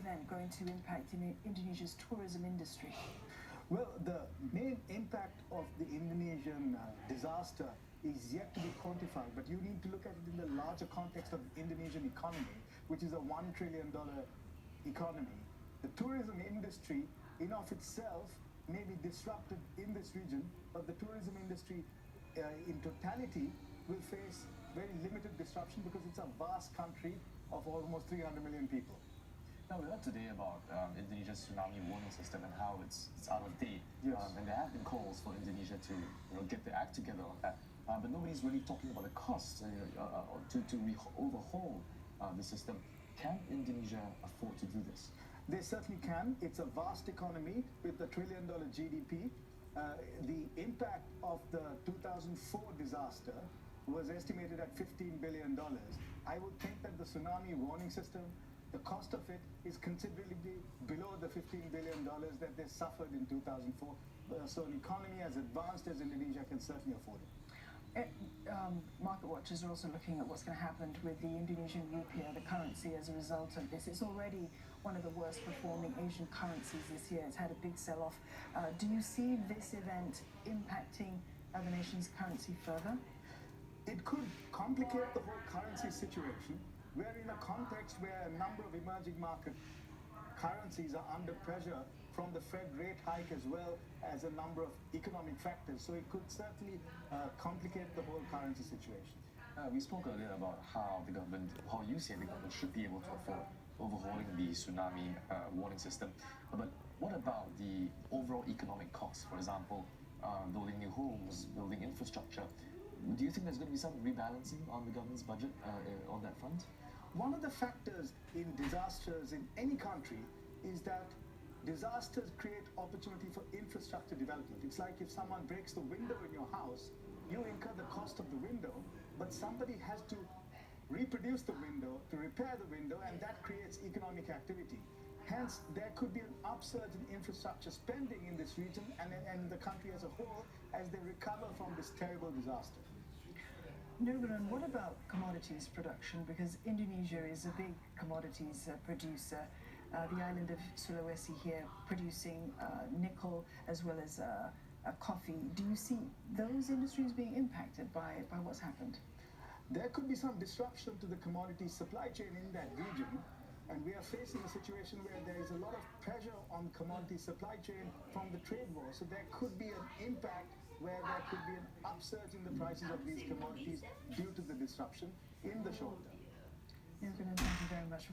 event going to impact Indonesia's tourism industry? Well, the main impact of the Indonesian disaster is yet to be quantified, but you need to look at it in the larger context of the Indonesian economy, which is a $1 trillion economy. The tourism industry in of itself may be disrupted in this region, but the tourism industry in totality will face very limited disruption because it's a vast country of almost 300 million people. Now, we heard today about Indonesia's tsunami warning system and how it's out of date. Yes. And there have been calls for Indonesia to get their act together on that. But nobody's really talking about the costs to overhaul the system. Can Indonesia afford to do this? They certainly can. It's a vast economy with a $1 trillion GDP. The impact of the 2004 disaster was estimated at $15 billion. I would think that the tsunami warning system, the cost of it is considerably below the $15 billion that they suffered in 2004. So an economy as advanced as Indonesia can certainly afford it. Market watchers are also looking at what's going to happen with the Indonesian rupiah, the currency, as a result of this. It's already one of the worst performing Asian currencies this year. It's had a big sell-off. Do you see this event impacting the nation's currency further? It could complicate the whole currency situation. We're in a context where a number of emerging market currencies are under pressure from the Fed rate hike as well as a number of economic factors. So it could certainly complicate the whole currency situation. We spoke earlier about how you say the government should be able to afford overhauling the tsunami warning system. But what about the overall economic costs? For example, building new homes, building infrastructure. Do you think there's going to be some rebalancing on the government's budget on that front? One of the factors in disasters in any country is that disasters create opportunity for infrastructure development. It's like if someone breaks the window in your house, you incur the cost of the window, but somebody has to reproduce the window, to repair the window, and that creates economic activity. Hence, there could be an upsurge in infrastructure spending in this region and the country as a whole as they recover from this terrible disaster. Nirgunan, what about commodities production? Because Indonesia is a big commodities producer. The island of Sulawesi here producing nickel as well as coffee. Do you see those industries being impacted by what's happened? There could be some disruption to the commodity supply chain in that region, and we are facing a situation where there is a lot of pressure on commodity supply chain from the trade war. So there could be an impact where there could be an upsurge in the prices of these commodities due to the disruption in the short term. Nirgunan, thank you very much.